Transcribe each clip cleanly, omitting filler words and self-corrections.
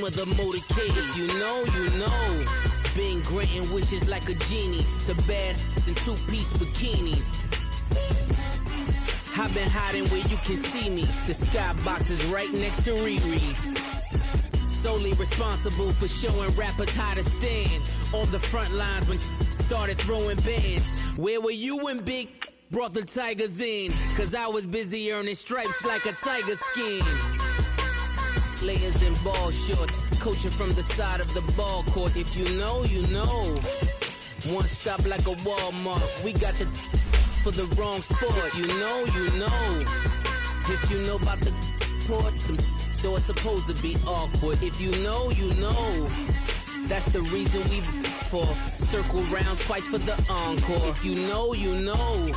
of the motorcade. If you know, you know. Been granting wishes like a genie to bad in two-piece bikinis. I've been hiding where you can see me. The skybox is right next to Riri's. Solely responsible for showing rappers how to stand on the front lines when started throwing bands. Where were you when Big brought the Tigers in? Cause I was busy earning stripes like a tiger skin. Layers in ball shorts, coaching from the side of the ball court. If you know, you know. One stop like a Walmart. We got the for the wrong sport. You know, you know. If you know about the port, though it's supposed to be awkward. If you know, you know. That's the reason we for circle round twice for the encore. If you know, you know.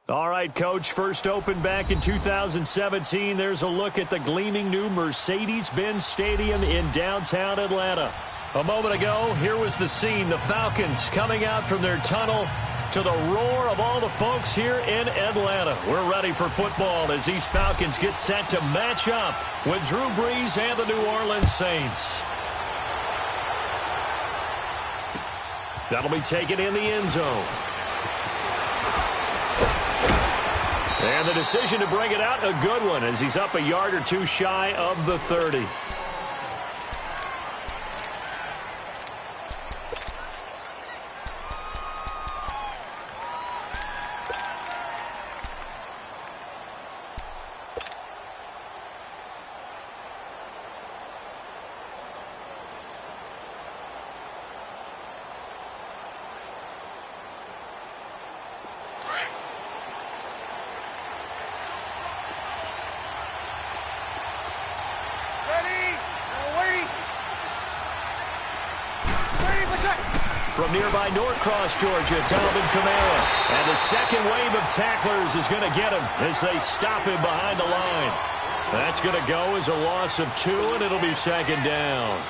All right, Coach, first opened back in 2017. There's a look at the gleaming new Mercedes-Benz Stadium in downtown Atlanta. A moment ago, here was the scene. The Falcons coming out from their tunnel to the roar of all the folks here in Atlanta. We're ready for football as these Falcons get set to match up with Drew Brees and the New Orleans Saints. That'll be taken in the end zone. And the decision to bring it out, a good one, as he's up a yard or two shy of the 30. From nearby Norcross, Georgia, it's Alvin Kamara. And the second wave of tacklers is going to get him as they stop him behind the line. That's going to go as a loss of 2, and it'll be second down.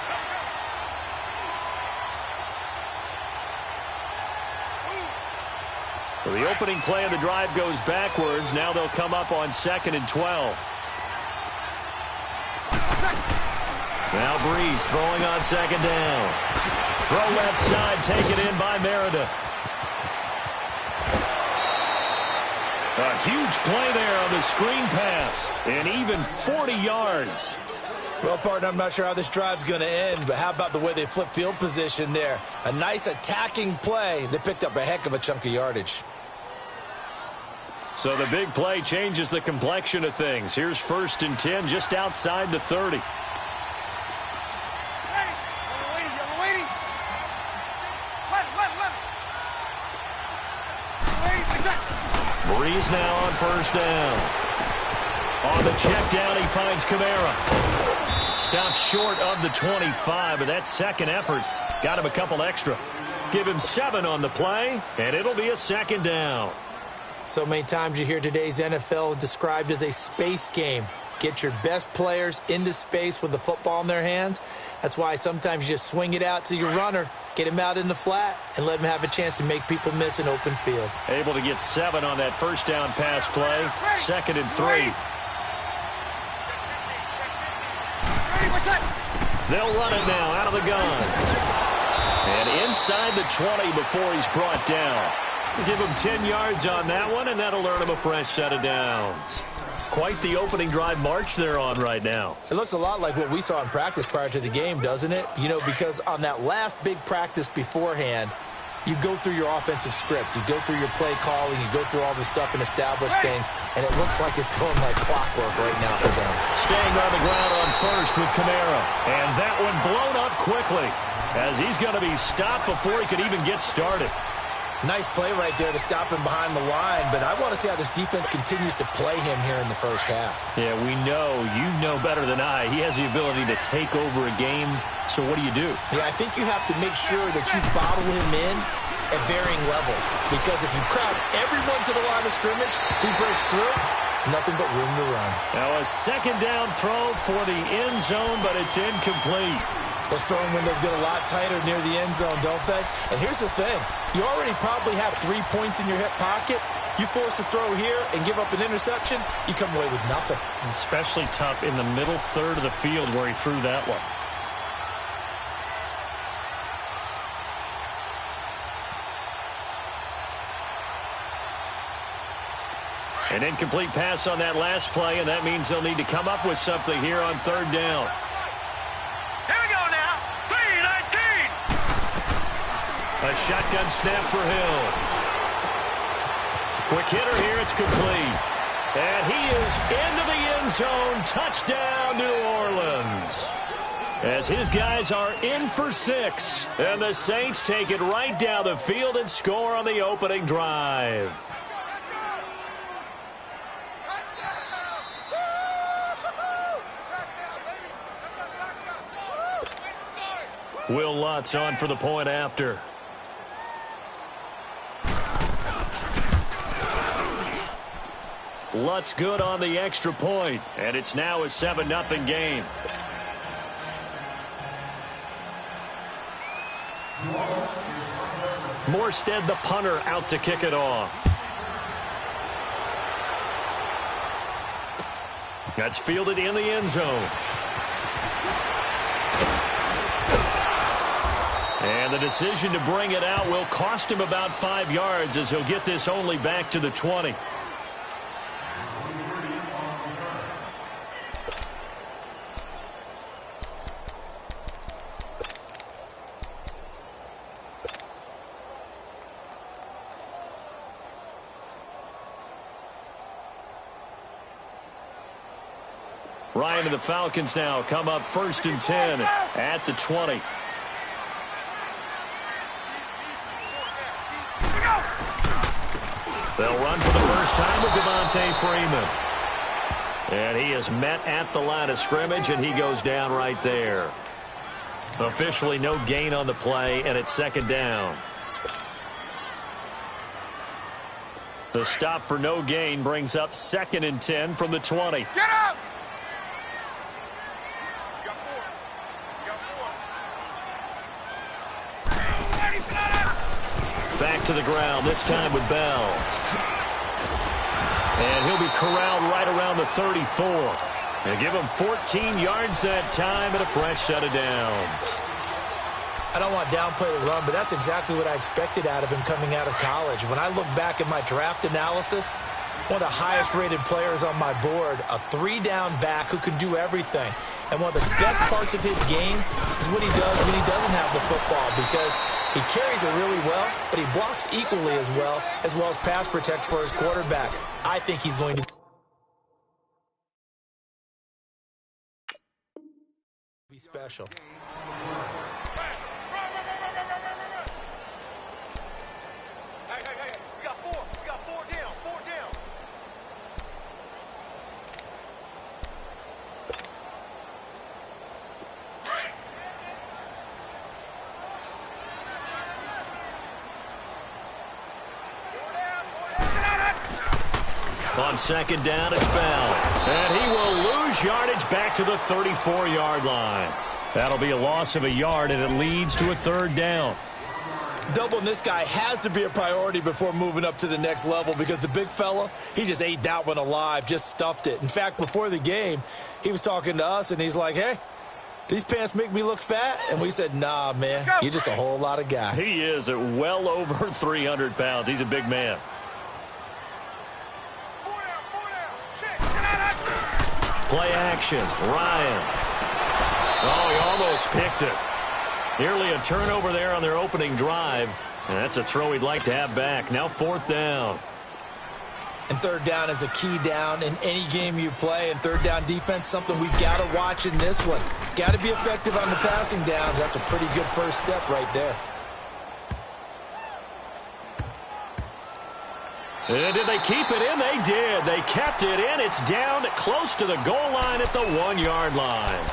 So the opening play of the drive goes backwards. Now they'll come up on 2nd and 12. Now Brees throwing on 2nd down. Throw left side, taken in by Meredith. A huge play there on the screen pass, and even 40 yards. Well, partner, I'm not sure how this drive's going to end, but how about the way they flip field position there? A nice attacking play. They picked up a heck of a chunk of yardage. So the big play changes the complexion of things. Here's 1st and 10 just outside the 30. Brees now on 1st down. On the check down, he finds Kamara. Stops short of the 25, but that second effort got him a couple extra. Give him 7 on the play, and it'll be a 2nd down. So many times you hear today's NFL described as a space game. Get your best players into space with the football in their hands. That's why sometimes you just swing it out to your runner, get him out in the flat, and let him have a chance to make people miss an open field. Able to get 7 on that first down pass play. 2nd and 3. They'll run it now out of the gun. And inside the 20 before he's brought down. Give him 10 yards on that one, and that'll earn him a fresh set of downs. Quite the opening drive march they're on right now. It looks a lot like what we saw in practice prior to the game, doesn't it? You know, because on that last big practice beforehand, you go through your offensive script. You go through your play calling. You go through all this stuff and establish things, and it looks like it's going like clockwork right now for them. Staying on the ground on first with Kamara. And that one blown up quickly as he's going to be stopped before he could even get started. Nice play right there to stop him behind the line, but I want to see how this defense continues to play him here in the first half. Yeah, we know. You know better than I. He has the ability to take over a game, so what do you do? Yeah, I think you have to make sure that you bottle him in at varying levels, because if you crowd everyone to the line of scrimmage, if he breaks through, there's nothing but room to run. Now a second down throw for the end zone, but it's incomplete. Those throwing windows get a lot tighter near the end zone, don't they? And here's the thing. You already probably have 3 points in your hip pocket. You force a throw here and give up an interception, you come away with nothing. Especially tough in the middle third of the field where he threw that one. An incomplete pass on that last play, and that means they'll need to come up with something here on 3rd down. A shotgun snap for Hill. Quick hitter here, it's complete. And he is into the end zone. Touchdown, New Orleans. As his guys are in for 6. And the Saints take it right down the field and score on the opening drive. Will Lutz on for the point after. Lutz good on the extra point, and it's now a 7-0 game. Morstead, the punter, out to kick it off. That's fielded in the end zone. And the decision to bring it out will cost him about 5 yards as he'll get this only back to the 20. Ryan and the Falcons now come up 1st and 10 at the 20. They'll run for the first time with Devontae Freeman. And he is met at the line of scrimmage, and he goes down right there. Officially no gain on the play, and it's 2nd down. The stop for no gain brings up 2nd and 10 from the 20. Get up! Back to the ground, this time with Bell. And he'll be corralled right around the 34. And give him 14 yards that time and a fresh set of downs. I don't want to downplay the run, but that's exactly what I expected out of him coming out of college. When I look back at my draft analysis, one of the highest-rated players on my board, a 3-down back who can do everything. And one of the best parts of his game is what he does when he doesn't have the football, because he carries it really well, but he blocks equally as well as pass protects for his quarterback. I think he's going to be special. On second down, it's Bell. And he will lose yardage back to the 34-yard line. That'll be a loss of a yard, and it leads to a third down. Doubling this guy has to be a priority before moving up to the next level because the big fella, he just ate that one alive, just stuffed it. In fact, before the game, he was talking to us, and he's like, hey, these pants make me look fat? And we said, nah, man, you're just a whole lot of guy. He is at well over 300 pounds. He's a big man. Play action. Ryan. Oh, he almost picked it. Nearly a turnover there on their opening drive. And that's a throw he'd like to have back. Now fourth down. And third down is a key down in any game you play. And third down defense, something we got to watch in this one. Got to be effective on the passing downs. That's a pretty good first step right there. And did they keep it in? They did. They kept it in. It's down close to the goal line at the 1-yard line.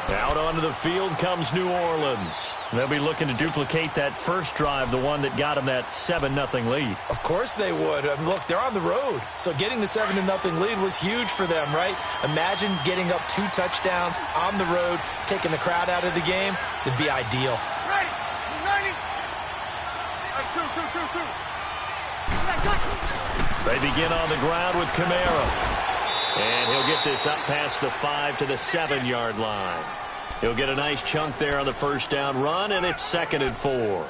Out onto the field comes New Orleans. They'll be looking to duplicate that first drive, the one that got them that 7-0 lead. Of course they would. I mean, look, they're on the road. So getting the 7-0 lead was huge for them, right? Imagine getting up 2 touchdowns on the road, taking the crowd out of the game. It'd be ideal. Ready. 90. They begin on the ground with Kamara. And he'll get this up past the 5 to the 7-yard line. He'll get a nice chunk there on the first down run, and it's 2nd and 4.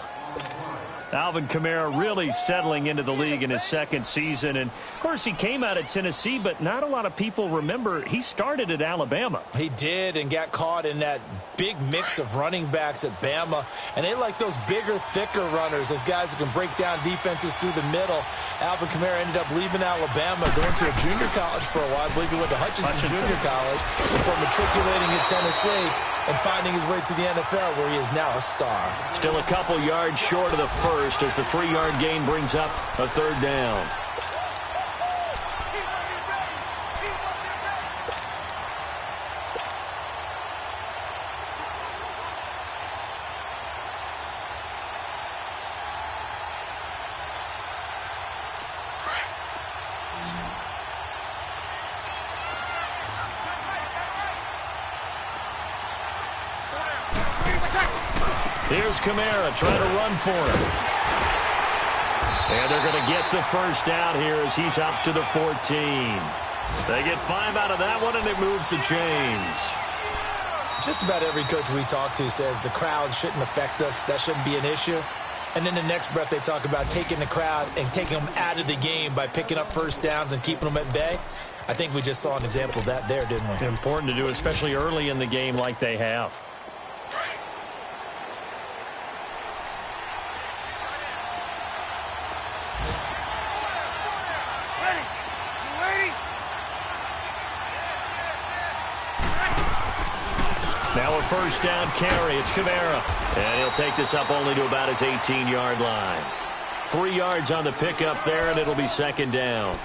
Alvin Kamara really settling into the league in his second season. And, of course, he came out of Tennessee, but not a lot of people remember he started at Alabama. He did and got caught in that big mix of running backs at Bama. And they like those bigger, thicker runners, those guys who can break down defenses through the middle. Alvin Kamara ended up leaving Alabama, going to a junior college for a while. I believe he went to Hutchinson Junior College before matriculating at Tennessee and finding his way to the NFL, where he is now a star. Still a couple yards short of the first as the 3-yard gain brings up a third down. Here's Kamara trying to run for him. And they're going to get the first down here as he's up to the 14. They get 5 out of that one, and it moves the chains. Just about every coach we talk to says the crowd shouldn't affect us. That shouldn't be an issue. And in the next breath, they talk about taking the crowd and taking them out of the game by picking up first downs and keeping them at bay. I think we just saw an example of that there, didn't we? Important to do, especially early in the game like they have. Now a first down carry. It's Kamara. And he'll take this up only to about his 18-yard line. 3 yards on the pickup there, and it'll be second down.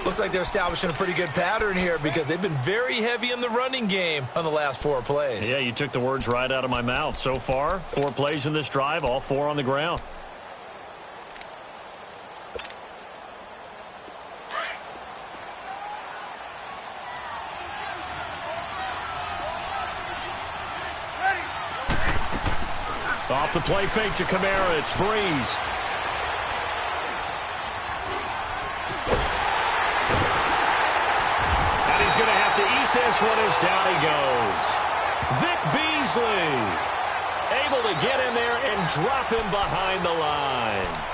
Looks like they're establishing a pretty good pattern here because they've been very heavy in the running game on the last 4 plays. Yeah, you took the words right out of my mouth. So far, 4 plays in this drive, all 4 on the ground. Off the play fake to Kamara, it's Breeze. And he's going to have to eat this one as down he goes. Vic Beasley able to get in there and drop him behind the line.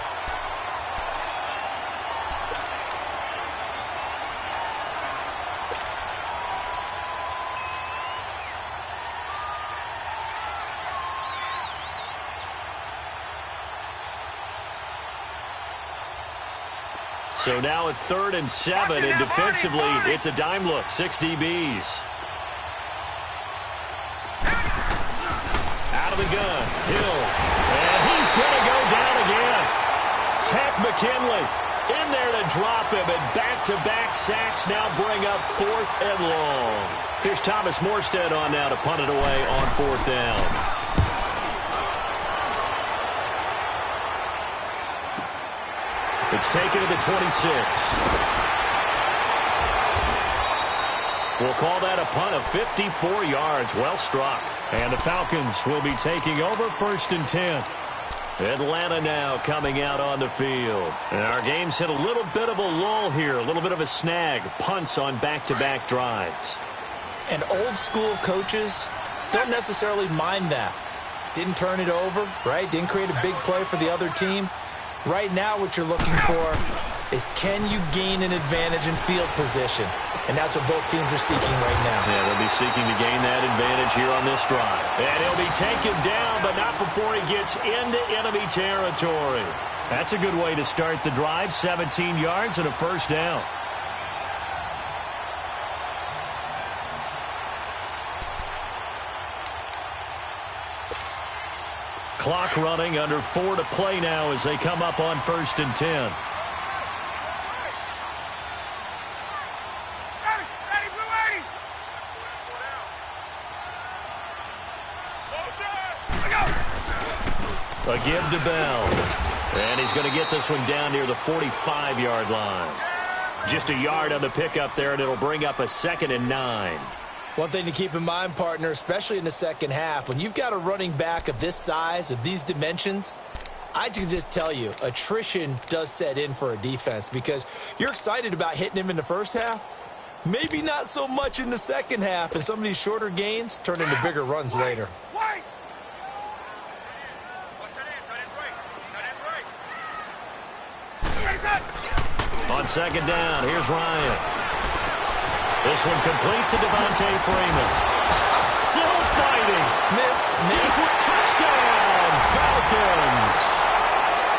So now at 3rd and 7, and defensively, it's a dime look. 6 DBs. Out of the gun, Hill. And he's going to go down again. Tech McKinley in there to drop him, and back-to-back sacks now bring up 4th and long. Here's Thomas Morstead on now to punt it away on 4th down. It's taken to the 26. We'll call that a punt of 54 yards. Well struck. And the Falcons will be taking over 1st and 10. Atlanta now coming out on the field. And our game's hit a little bit of a lull here, a little bit of a snag. Punts on back-to-back drives. And old school coaches don't necessarily mind that. Didn't turn it over, right? Didn't create a big play for the other team. Right now what you're looking for is, can you gain an advantage in field position? And that's what both teams are seeking right now. Yeah, they'll be seeking to gain that advantage here on this drive. And he'll be taken down, but not before he gets into enemy territory. That's a good way to start the drive. 17 yards and a 1st down. Clock running, under 4 to play now as they come up on 1st and 10. A give to Bell. And he's going to get this one down near the 45-yard line. Just a yard on the pickup there, and it'll bring up a 2nd and 9. One thing to keep in mind, partner, especially in the second half, when you've got a running back of this size, of these dimensions, I can just tell you, attrition does set in for a defense because you're excited about hitting him in the first half. Maybe not so much in the second half, and some of these shorter gains turn into bigger runs later. On 2nd down, here's Ryan. This one complete to Devontae Freeman. Still fighting. Missed. Touchdown, Falcons.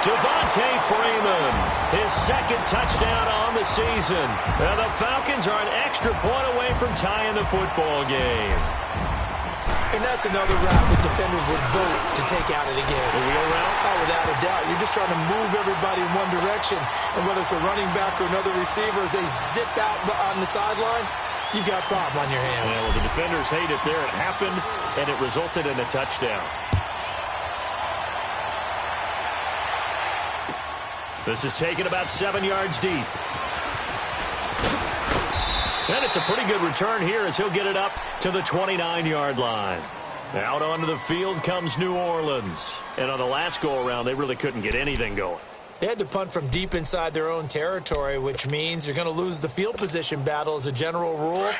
Devontae Freeman, his 2nd touchdown on the season. And the Falcons are an extra point away from tying the football game. And that's another route that defenders would vote to take out of the game. The wheel route? Oh, without a doubt. You're just trying to move everybody in one direction. And whether it's a running back or another receiver, as they zip out on the sideline, you've got a problem on your hands. Yeah, well, the defenders hate it there. It happened, and it resulted in a touchdown. This is taken about 7 yards deep. And it's a pretty good return here as he'll get it up to the 29-yard line. Out onto the field comes New Orleans. And on the last go-around, they really couldn't get anything going. They had to punt from deep inside their own territory, which means you're going to lose the field position battle as a general rule.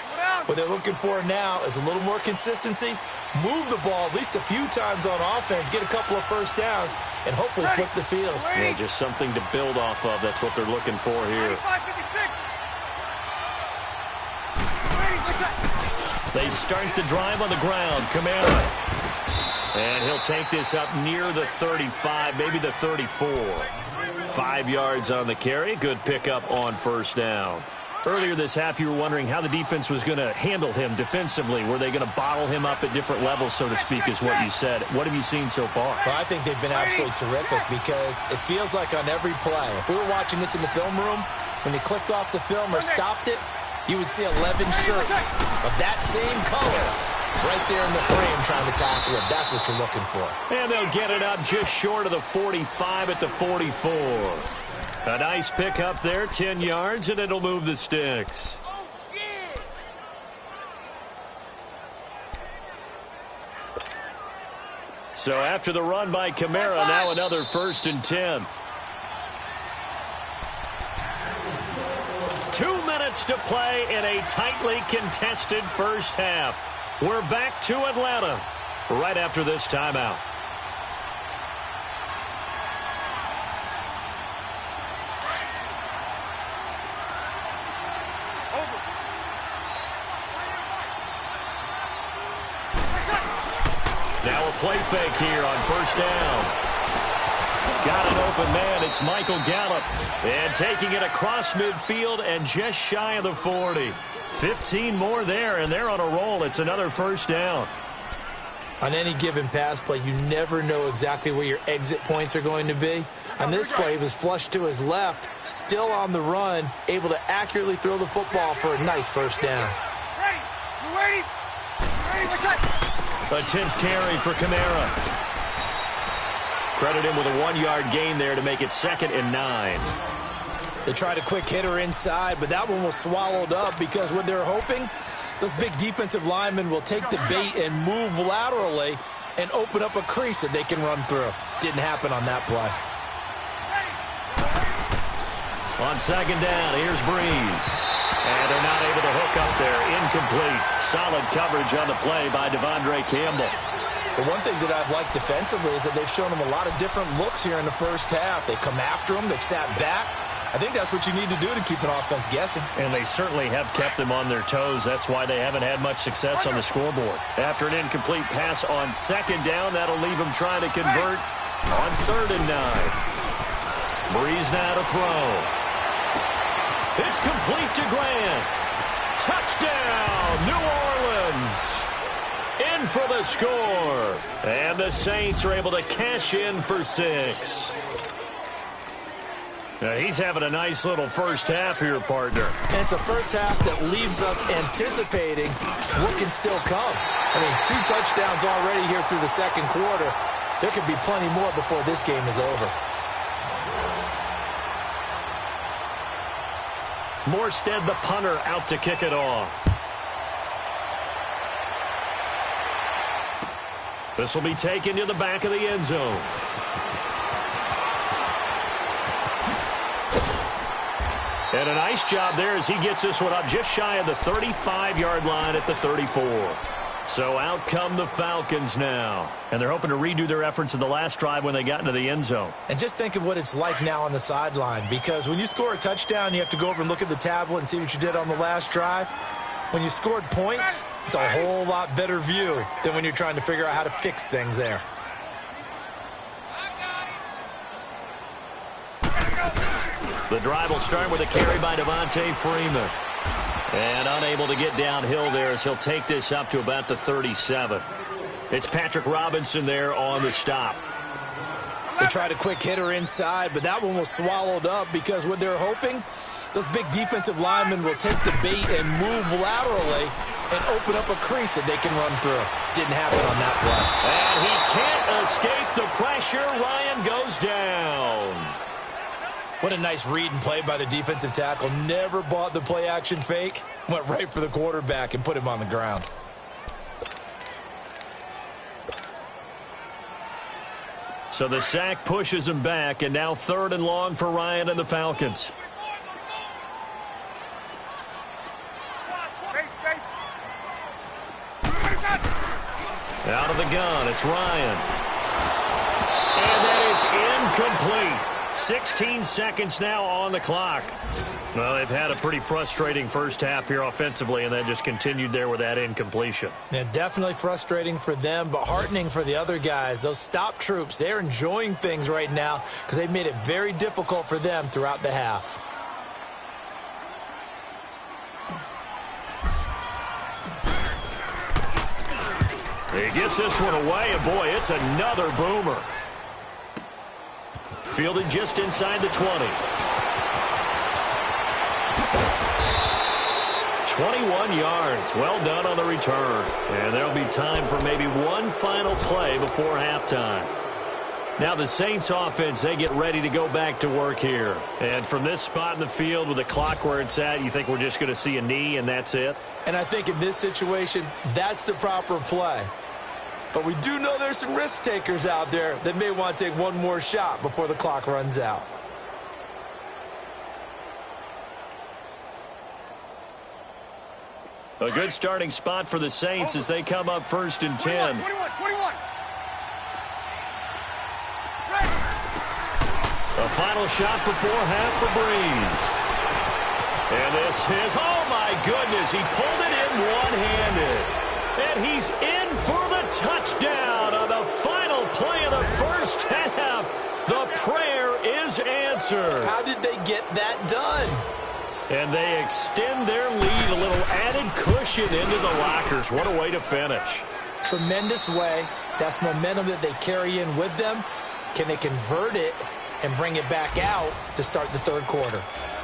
What they're looking for now is a little more consistency, move the ball at least a few times on offense, get a couple of first downs, and hopefully flip the field. Yeah, just something to build off of. That's what they're looking for here. They start the drive on the ground. Kamara. And he'll take this up near the 35, maybe the 34. 5 yards on the carry. Good pickup on 1st down. Earlier this half, you were wondering how the defense was going to handle him defensively. Were they going to bottle him up at different levels, so to speak, is what you said. What have you seen so far? Well, I think they've been absolutely terrific because it feels like on every play, if we were watching this in the film room, when they clicked off the film or stopped it, you would see 11 shirts of that same color right there in the frame trying to tackle it. That's what you're looking for. And they'll get it up just short of the 45 at the 44. A nice pickup there, 10 yards, and it'll move the sticks. So after the run by Kamara, now another 1st and 10. 2 minutes to play in a tightly contested first half. We're back to Atlanta right after this timeout. Now a play fake here on 1st down. Got an open man. It's Michael Gallup. And taking it across midfield and just shy of the 40. 15 more there, and they're on a roll. It's another 1st down. On any given pass play, you never know exactly where your exit points are going to be. On this play, he was flushed to his left, still on the run, able to accurately throw the football for a nice 1st down. A 10th carry for Kamara. Credit him with a 1-yard gain there to make it 2nd and 9. They tried a quick hitter inside, but that one was swallowed up because what they're hoping Those big defensive linemen will take the bait and move laterally and open up a crease that they can run through. Didn't happen on that play. On second down, here's Breeze. And they're not able to hook up there. Incomplete. Solid coverage on the play by Devondre Campbell. The one thing that I've liked defensively is that they've shown them a lot of different looks here in the first half. They come after them. They've sat back. I think that's what you need to do to keep an offense guessing. And they certainly have kept them on their toes. That's why they haven't had much success on the scoreboard. After an incomplete pass on second down, that'll leave them trying to convert on 3rd and 9. Breeze now to throw. It's complete to Grant. Touchdown, New Orleans. In for the score. And the Saints are able to cash in for 6. Now he's having a nice little first half here, partner. And it's a first half that leaves us anticipating what can still come. I mean, 2 touchdowns already here through the second quarter. There could be plenty more before this game is over. Morstead, the punter, out to kick it off. This will be taken to the back of the end zone. And a nice job there as he gets this one up just shy of the 35-yard line at the 34. So out come the Falcons now. And they're hoping to redo their efforts in the last drive when they got into the end zone. And just think of what it's like now on the sideline. Because when you score a touchdown, you have to go over and look at the tablet and see what you did on the last drive. When you scored points, it's a whole lot better view than when you're trying to figure out how to fix things there. The drive will start with a carry by Devontae Freeman. And unable to get downhill there as he'll take this up to about the 37. It's Patrick Robinson there on the stop. They tried a quick hitter inside, but that one was swallowed up because what they're hoping, those big defensive linemen will take the bait and move laterally and open up a crease that they can run through. Didn't happen on that play. And he can't escape the pressure. Ryan goes down. What a nice read and play by the defensive tackle. Never bought the play-action fake. Went right for the quarterback and put him on the ground. So the sack pushes him back, and now 3rd and long for Ryan and the Falcons. Out of the gun, it's Ryan. And that is incomplete. 16 seconds now on the clock. Well, they've had a pretty frustrating first half here offensively, and then just continued there with that incompletion. Yeah, definitely frustrating for them, but heartening for the other guys. Those stop troops, they're enjoying things right now because they've made it very difficult for them throughout the half. He gets this one away, and boy, it's another boomer. Fielded just inside the 20. 21 yards. Well done on the return. And there'll be time for maybe one final play before halftime. Now the Saints offense, they get ready to go back to work here. And from this spot in the field with the clock where it's at, you think we're just going to see a knee and that's it? And I think in this situation, that's the proper play. But we do know there's some risk takers out there that may want to take one more shot before the clock runs out. A good starting spot for the Saints as they come up 1st and 10. 21. A final shot before half for Breeze. And this is, oh my goodness, he pulled it in one-handed. And he's in for the touchdown on the final play of the first half. The prayer is answered. How did they get that done? And they extend their lead, a little added cushion into the lockers. What a way to finish. Tremendous way. That's momentum that they carry in with them. Can they convert it and bring it back out to start the 3rd quarter?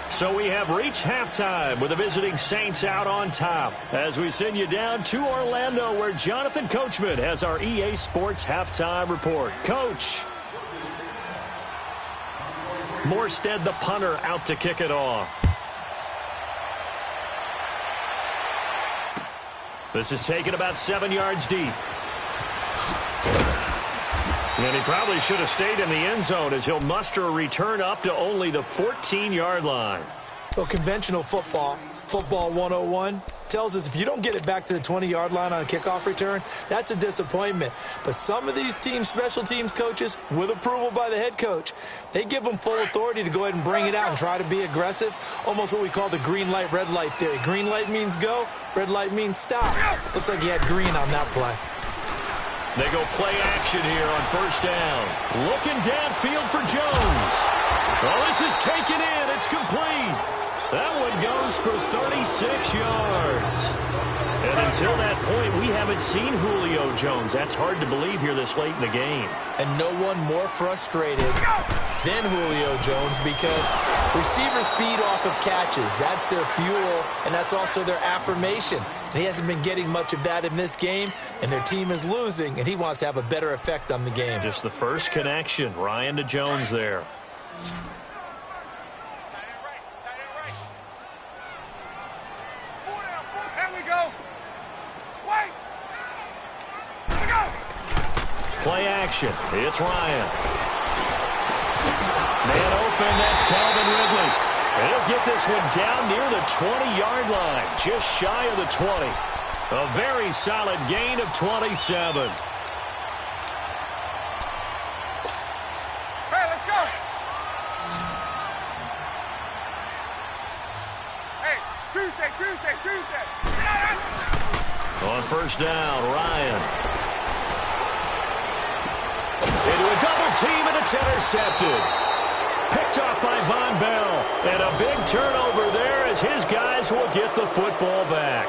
So we have reached halftime with the visiting Saints out on top as we send you down to Orlando where Jonathan Coachman has our EA Sports halftime report. Coach. Morstead, the punter, out to kick it off. This is taken about 7 yards deep. And he probably should have stayed in the end zone as he'll muster a return up to only the 14-yard line. Well, conventional football 101, tells us if you don't get it back to the 20-yard line on a kickoff return, that's a disappointment. But some of these special teams coaches, with approval by the head coach, they give them full authority to go ahead and bring it out and try to be aggressive, almost what we call the green light, red light theory. Green light means go, red light means stop. Looks like he had green on that play. They go play action here on first down. Looking downfield for Jones. Oh, this is taken in. It's complete. That one goes for 36 yards. And until that point, we haven't seen Julio Jones. That's hard to believe here this late in the game. And no one more frustrated than Julio Jones because receivers feed off of catches. That's their fuel, and that's also their affirmation. And he hasn't been getting much of that in this game, and their team is losing, and he wants to have a better effect on the game. Just the first connection, Ryan to Jones there. Play action. It's Ryan. Man open. That's Calvin Ridley. And he'll get this one down near the 20-yard line, just shy of the 20. A very solid gain of 27. Hey, let's go. Hey, Tuesday. On first down, Ryan. Into a double team, and it's intercepted. Picked off by Von Bell. And a big turnover there as his guys will get the football back.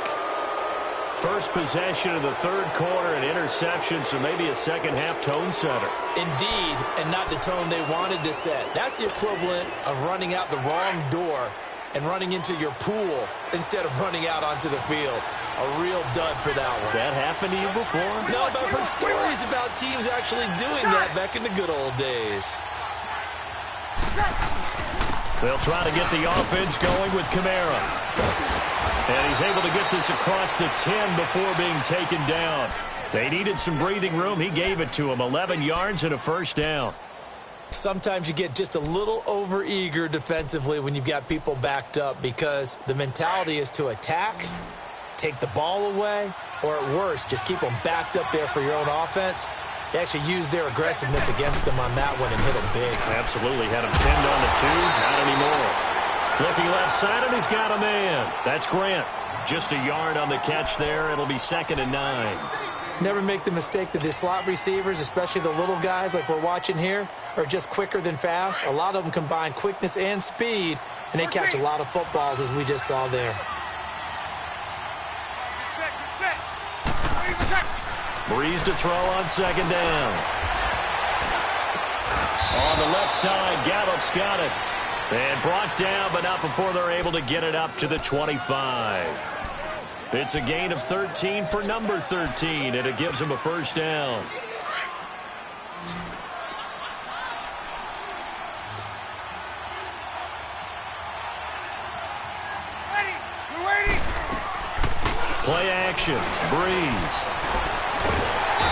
First possession of the third quarter, an interception, so maybe a second-half tone setter. Indeed, and not the tone they wanted to set. That's the equivalent of running out the wrong door and running into your pool instead of running out onto the field. A real dud for that one. Has that happened to you before? No, but I've heard stories about teams actually doing that back in the good old days. They'll try to get the offense going with Kamara. And he's able to get this across the 10 before being taken down. They needed some breathing room. He gave it to him. 11 yards and a first down. Sometimes you get just a little over-eager defensively when you've got people backed up because the mentality is to attack, take the ball away, or at worst, just keep them backed up there for your own offense. They actually used their aggressiveness against them on that one and hit them big. Absolutely. Had him pinned on the 2. Not anymore. Looking left side, and he's got a man. That's Grant. Just a yard on the catch there. It'll be 2nd and 9. Never make the mistake that the slot receivers, especially the little guys like we're watching here, are just quicker than fast. A lot of them combine quickness and speed, and they catch a lot of footballs, as we just saw there. Breeze to throw on 2nd down. On the left side, Gallup's got it. And brought down, but not before they're able to get it up to the 25. It's a gain of 13 for number 13, and it gives them a first down. Play action. Breeze.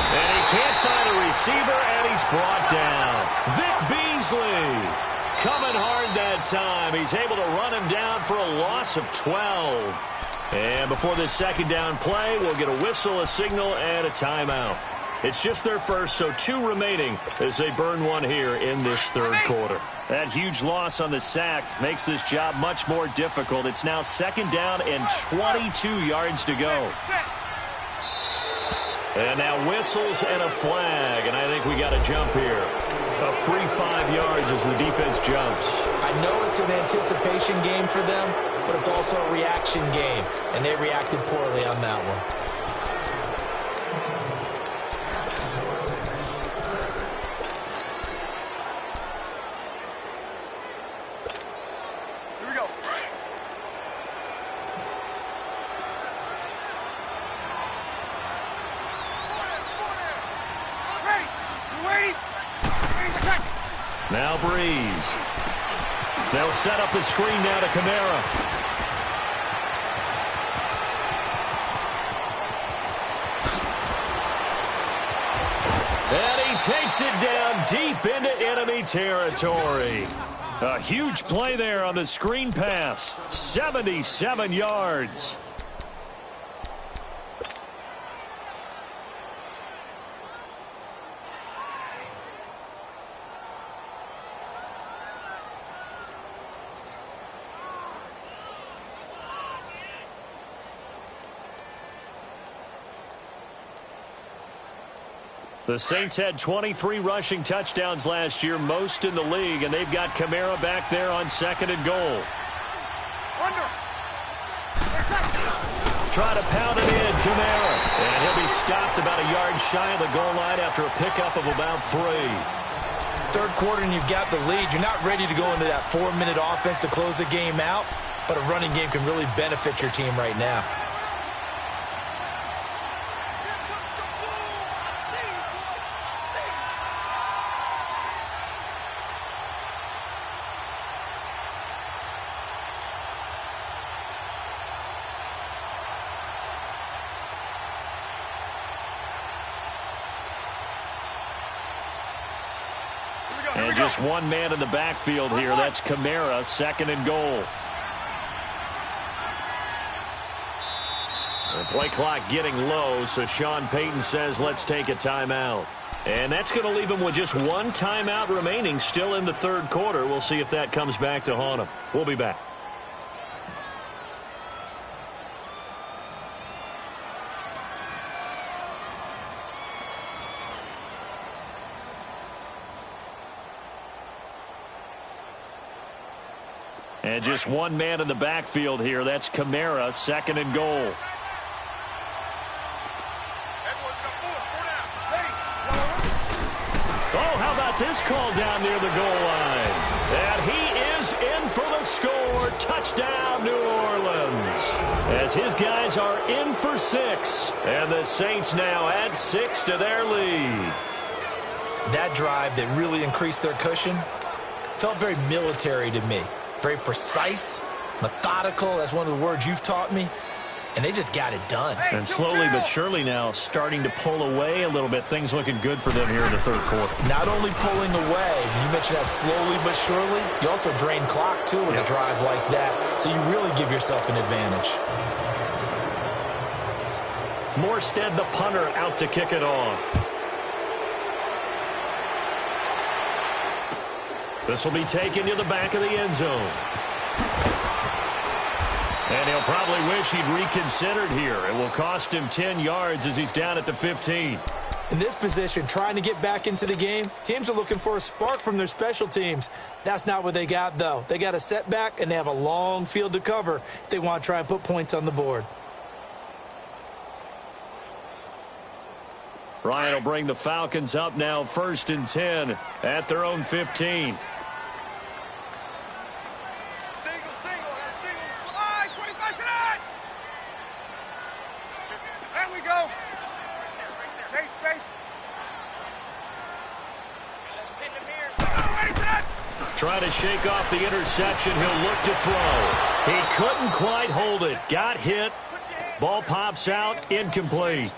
And he can't find a receiver, and he's brought down. Vic Beasley coming hard that time. He's able to run him down for a loss of 12. And before this second down play, we'll get a whistle, a signal, and a timeout. It's just their first, so 2 remaining as they burn one here in this third quarter. That huge loss on the sack makes this job much more difficult. It's now 2nd down and 22 yards to go. And now whistles and a flag, and I think we got a jump here. A free 5 yards as the defense jumps. I know it's an anticipation game for them, but it's also a reaction game, and they reacted poorly on that one. Now Breeze. They'll set up the screen now to Kamara. takes it down deep into enemy territory. A huge play there on the screen pass. 77 yards. The Saints had 23 rushing touchdowns last year, most in the league, and they've got Kamara back there on 2nd and goal. Try to pound it in, Kamara. And he'll be stopped about a yard shy of the goal line after a pickup of about 3. Third quarter and you've got the lead. You're not ready to go into that 4-minute offense to close the game out, but a running game can really benefit your team right now. And just one man in the backfield here. That's Kamara, 2nd and goal. The play clock getting low, so Sean Payton says let's take a timeout. And that's going to leave him with just one timeout remaining still in the third quarter. We'll see if that comes back to haunt him. We'll be back. And just one man in the backfield here. That's Kamara, 2nd and goal. Oh, how about this call down near the goal line? And he is in for the score. Touchdown, New Orleans. As his guys are in for 6. And the Saints now add 6 to their lead. That drive that really increased their cushion felt very military to me. Very precise, methodical. That's one of the words you've taught me. And they just got it done. And slowly but surely now starting to pull away a little bit. Things looking good for them here in the third quarter. Not only pulling away, you mentioned that slowly but surely, you also drain clock, too, with a drive like that. So you really give yourself an advantage. Morstead, the punter, out to kick it off. This will be taken to the back of the end zone. And he'll probably wish he'd reconsidered here. It will cost him 10 yards as he's down at the 15. In this position, trying to get back into the game, teams are looking for a spark from their special teams. That's not what they got, though. They got a setback, and they have a long field to cover if they want to try and put points on the board. Ryan will bring the Falcons up now 1st and 10 at their own 15. Try to shake off the interception. He'll look to throw. He couldn't quite hold it. Got hit. Ball pops out. Incomplete.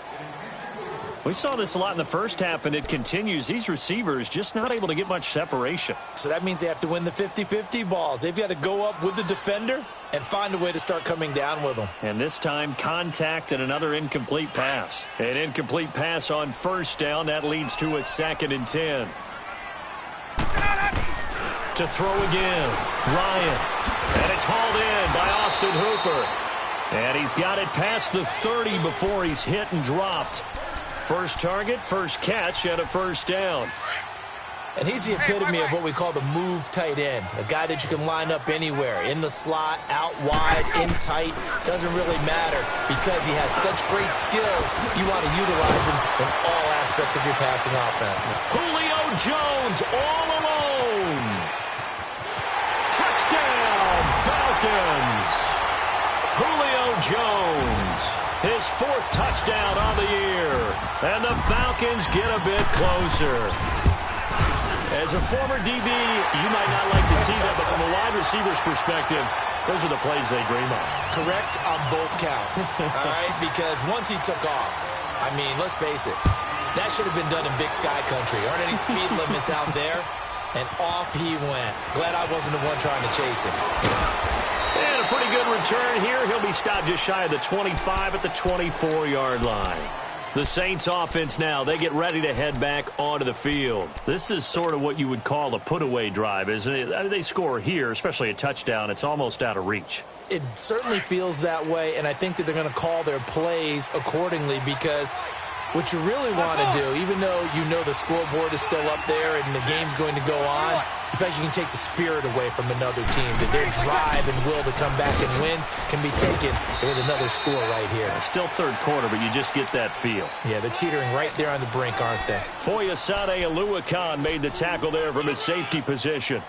We saw this a lot in the first half, and it continues. These receivers just not able to get much separation. So that means they have to win the 50-50 balls. They've got to go up with the defender and find a way to start coming down with them. And this time, contact and another incomplete pass. An incomplete pass on 1st down. That leads to a 2nd and 10. To throw again, Ryan. And it's hauled in by Austin Hooper. And he's got it past the 30 before he's hit and dropped. First target, first catch, and a 1st down. And he's the epitome of what we call the move tight end. A guy that you can line up anywhere. In the slot, out wide, in tight. Doesn't really matter because he has such great skills. You want to utilize him in all aspects of your passing offense. Julio Jones all alone. Touchdown, Falcons. Julio Jones, his 4th touchdown on the year. And the Falcons get a bit closer. As a former DB, you might not like to see that, but from a wide receiver's perspective, those are the plays they dream of. Correct on both counts, all right? Because once he took off, I mean, let's face it, That should have been done in Big Sky Country. Aren't any speed limits out there? And off he went. Glad I wasn't the one trying to chase him. And a pretty good return here. He'll be stopped just shy of the 25 at the 24-yard line. The Saints offense now, they get ready to head back onto the field. This is sort of what you would call a put-away drive, isn't it? I mean, they score here, especially a touchdown. It's almost out of reach. It certainly feels that way, and I think that they're going to call their plays accordingly because what you really want to do, even though you know the scoreboard is still up there and the game's going to go on, in fact, you can take the spirit away from another team, that their drive and will to come back and win can be taken with another score right here. Still third quarter, but you just get that feel. Yeah, they're teetering right there on the brink, aren't they? Foyesade Aluakan made the tackle there from his safety position.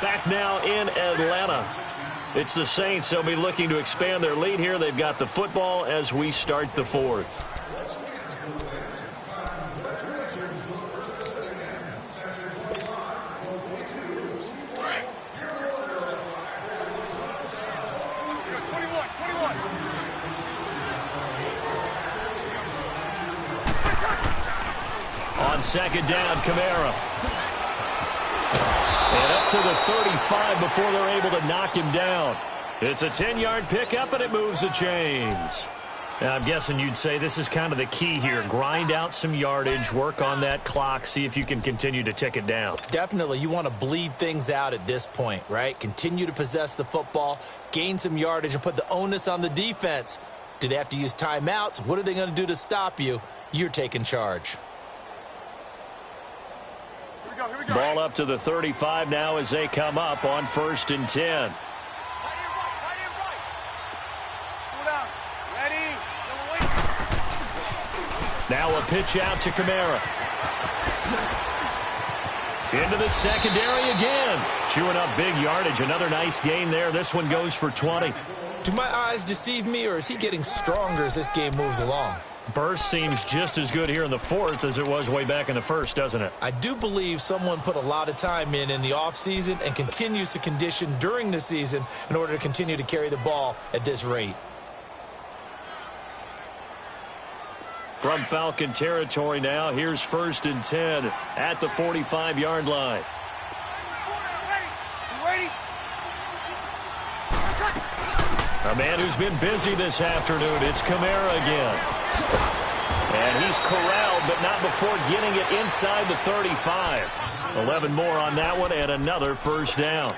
Back now in Atlanta. It's the Saints. They'll be looking to expand their lead here. They've got the football as we start the fourth. On second down, Kamara. And up to the 35 before they're able to knock him down. It's a 10-yard pickup, and it moves the chains. And I'm guessing you'd say this is kind of the key here. Grind out some yardage, work on that clock, see if you can continue to tick it down. Definitely. You want to bleed things out at this point, right? Continue to possess the football, gain some yardage, and put the onus on the defense. Do they have to use timeouts? What are they going to do to stop you? You're taking charge. Ball up to the 35 now as they come up on 1st and 10. Now a pitch out to Kamara. Into the secondary again. Chewing up big yardage. Another nice gain there. This one goes for 20. Do my eyes deceive me, or is he getting stronger as this game moves along? Burst seems just as good here in the fourth as it was way back in the first, doesn't it? I do believe someone put a lot of time in the offseason and continues to condition during the season in order to continue to carry the ball at this rate. From Falcon territory now, here's 1st and 10 at the 45-yard line. A man who's been busy this afternoon, it's Kamara again. And he's corralled, but not before getting it inside the 35. 11 more on that one, and another first down.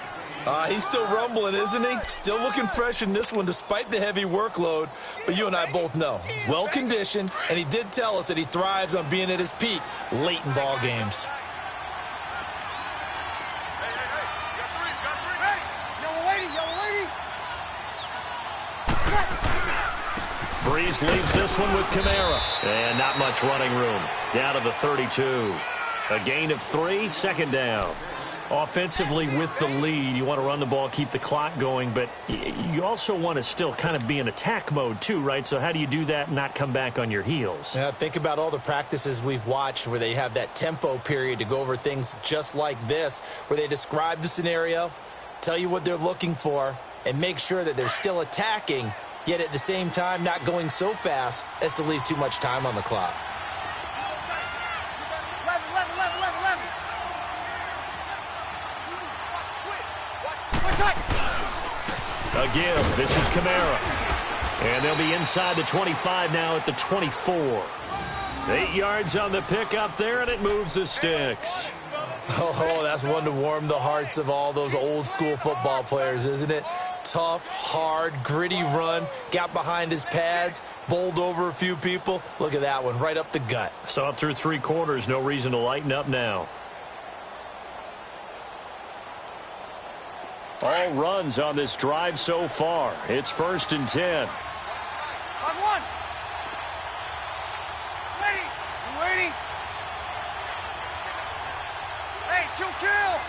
He's still rumbling, isn't he? Still looking fresh in this one despite the heavy workload. But you and I both know, well-conditioned, and he did tell us that he thrives on being at his peak late in ball games. Breeze leaves this one with Kamara. And not much running room. Down to the 32. A gain of 3, 2nd down. Offensively with the lead, you want to run the ball, keep the clock going, but you also want to still kind of be in attack mode too, right? So how do you do that and not come back on your heels? Yeah, think about all the practices we've watched where they have that tempo period to go over things just like this, where they describe the scenario, tell you what they're looking for, and make sure that they're still attacking, yet at the same time not going so fast as to leave too much time on the clock. Again, this is Kamara. And they'll be inside the 25 now at the 24. 8 yards on the pickup there, and it moves the sticks. Oh, that's one to warm the hearts of all those old-school football players, isn't it? Tough, hard, gritty run, got behind his pads, bowled over a few people. Look at that one, right up the gut. Saw it through 3 quarters, no reason to lighten up now. All runs on this drive so far. It's 1st and 10. On 1. Ready. Hey, kill.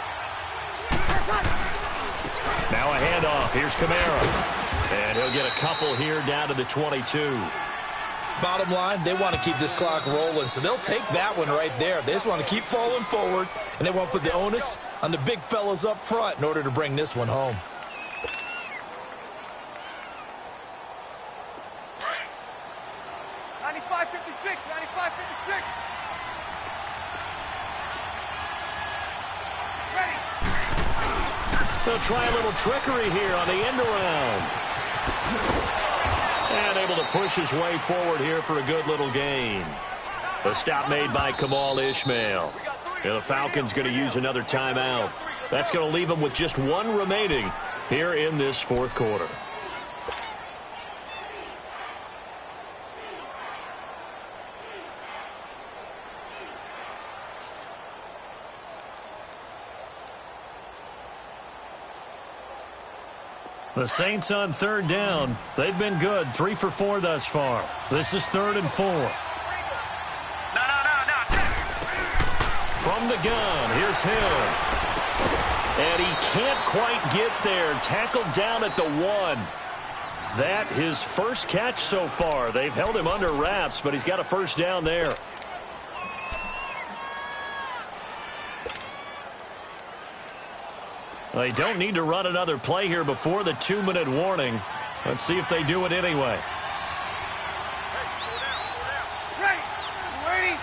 Now a handoff. Here's Kamara. And he'll get a couple here down to the 22. Bottom line, they want to keep this clock rolling, so they'll take that one right there. They just want to keep falling forward, and they want to put the onus on the big fellas up front in order to bring this one home. They'll try a little trickery here on the end around. And able to push his way forward here for a good little gain. The stop made by Kamal Ishmael. And the Falcons going to use another timeout. That's going to leave them with just one remaining here in this fourth quarter. The Saints on third down. They've been good. 3 for 4 thus far. This is 3rd and 4. From the gun, here's Hill. And he can't quite get there. Tackled down at the 1. That his first catch so far. They've held him under wraps, but he's got a first down there. They don't need to run another play here before the 2-minute warning. Let's see if they do it anyway. Ready. Ready.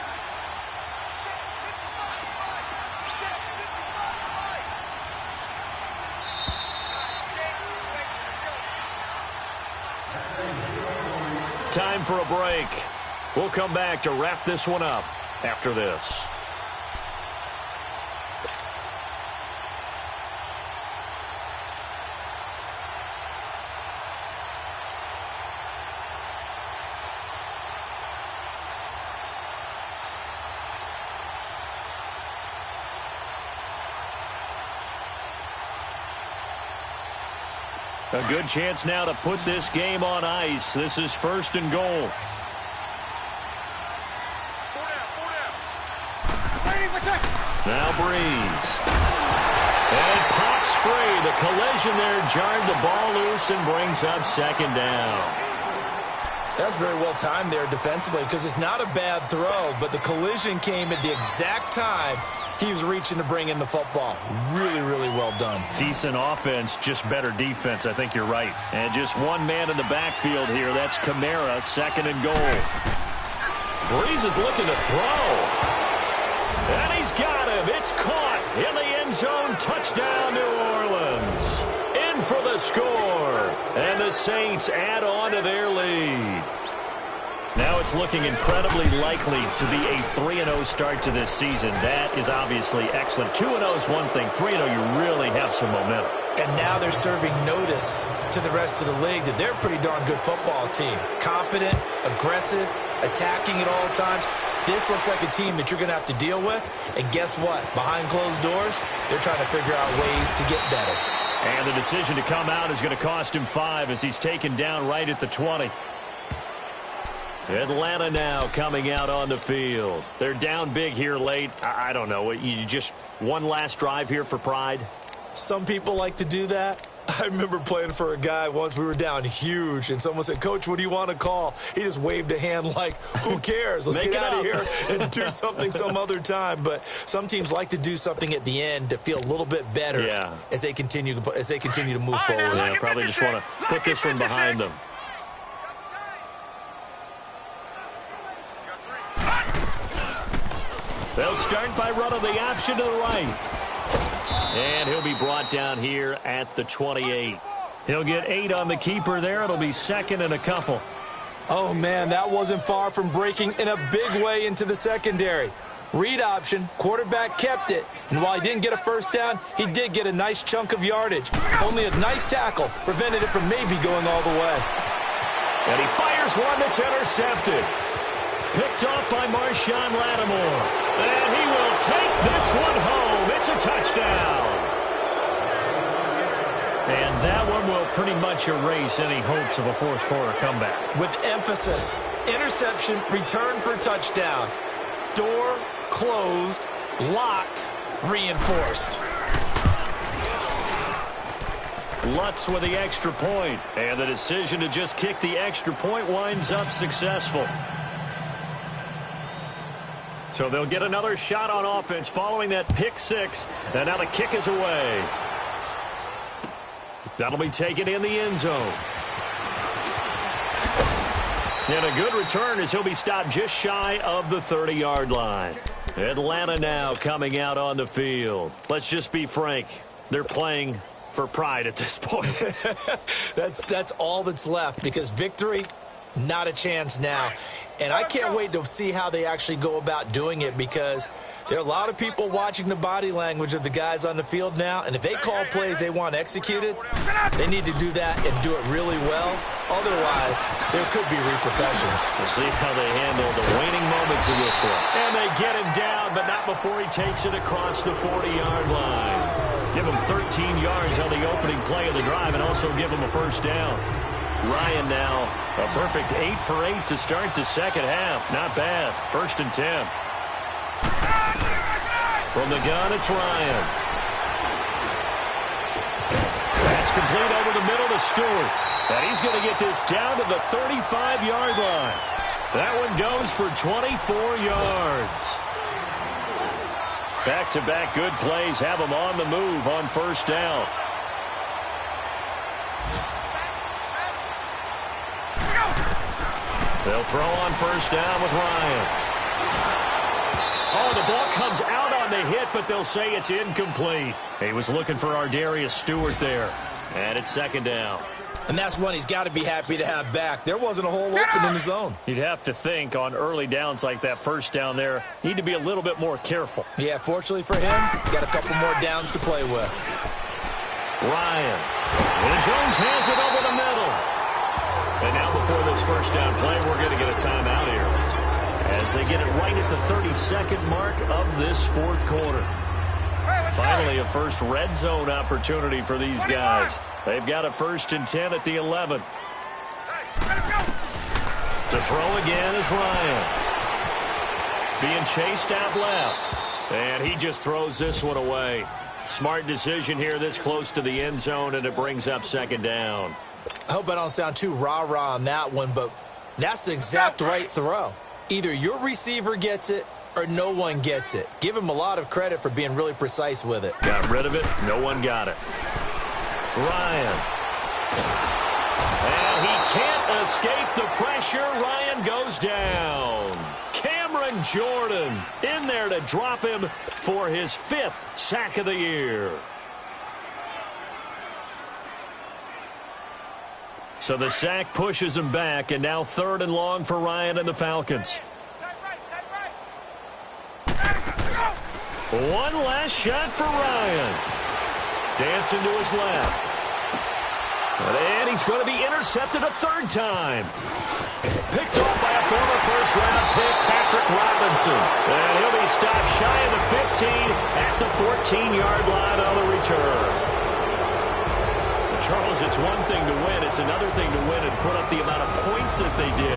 Time for a break. We'll come back to wrap this one up after this. A good chance now to put this game on ice. This is 1st and goal. Now Breeze. And pops free. The collision there jarred the ball loose and brings up 2nd down. That's very well timed there defensively because it's not a bad throw, but the collision came at the exact time he was reaching to bring in the football. Really, really well done. Decent offense, just better defense. I think you're right. And just one man in the backfield here. That's Kamara, 2nd and goal. Breeze is looking to throw. And he's got him. It's caught in the end zone. Touchdown, New Orleans. In for the score. And the Saints add on to their lead. Now it's looking incredibly likely to be a 3-0 start to this season. That is obviously excellent. 2-0 is one thing. 3-0, you really have some momentum. And now they're serving notice to the rest of the league that they're a pretty darn good football team. Confident, aggressive, attacking at all times. This looks like a team that you're going to have to deal with. And guess what? Behind closed doors, they're trying to figure out ways to get better. And the decision to come out is going to cost him 5 as he's taken down right at the 20. Atlanta now coming out on the field. They're down big here late. I don't know. You just one last drive here for pride? Some people like to do that. I remember playing for a guy once. We were down huge, and someone said, "Coach, what do you want to call?" He just waved a hand like, who cares? Let's get out of here and do something some other time. But some teams like to do something at the end to feel a little bit better as they continue to move forward. Yeah, probably just want to put this one behind them. They'll start by running the option to the right. And he'll be brought down here at the 28. He'll get 8 on the keeper there. It'll be 2nd and a couple. Oh, man, that wasn't far from breaking in a big way into the secondary. Read option, quarterback kept it. And while he didn't get a first down, he did get a nice chunk of yardage. Only a nice tackle prevented it from maybe going all the way. And he fires one that's intercepted. Picked off by Marshawn Lattimore. And he will take this one home. It's a touchdown. And that one will pretty much erase any hopes of a fourth quarter comeback. With emphasis, interception, return for touchdown. Door closed, locked, reinforced. Lutz with the extra point. And the decision to just kick the extra point winds up successful. So they'll get another shot on offense following that pick six. And now the kick is away. That'll be taken in the end zone. And a good return as he'll be stopped just shy of the 30-yard line. Atlanta now coming out on the field. Let's just be frank. They're playing for pride at this point. That's all that's left, because victory, not a chance now. And I can't wait to see how they actually go about doing it, because there are a lot of people watching the body language of the guys on the field now, and if they call plays they want executed, they need to do that and do it really well. Otherwise, there could be repercussions. We'll see how they handle the waning moments of this one. And they get him down, but not before he takes it across the 40-yard line. Give him 13 yards on the opening play of the drive and also give him a first down. Ryan now a perfect 8 for 8 to start the second half. Not bad. 1st and 10. From the gun, it's Ryan. That's complete over the middle to Stewart. And he's going to get this down to the 35-yard line. That one goes for 24 yards. Back-to-back good plays have him on the move on first down. They'll throw on first down with Ryan. Oh, the ball comes out on the hit, but they'll say it's incomplete. He was looking for Ardarius Stewart there. And it's second down. And that's one he's got to be happy to have back. There wasn't a hole open in the zone. You'd have to think on early downs like that first down there, need to be a little bit more careful. Yeah, fortunately for him, got a couple more downs to play with. Ryan. And Jones has it over the middle. And now before this first down play, we're going to get a timeout here, as they get it right at the 32nd mark of this fourth quarter. Finally, a first red zone opportunity for these guys. They've got a 1st and 10 at the 11. To throw again is Ryan. Being chased out left. And he just throws this one away. Smart decision here this close to the end zone, and it brings up second down. I hope I don't sound too rah-rah on that one, but that's the exact right throw. Either your receiver gets it or no one gets it. Give him a lot of credit for being really precise with it. Got rid of it. No one got it. Ryan. And he can't escape the pressure. Ryan goes down. Cameron Jordan in there to drop him for his 5th sack of the year. So the sack pushes him back, and now 3rd and long for Ryan and the Falcons. One last shot for Ryan. Dancing to his left. And he's going to be intercepted a 3rd time. Picked off by a former first-round pick, Patrick Robinson. And he'll be stopped shy of the 15 at the 14-yard line on the return. Charles, it's one thing to win. It's another thing to win and put up the amount of points that they did.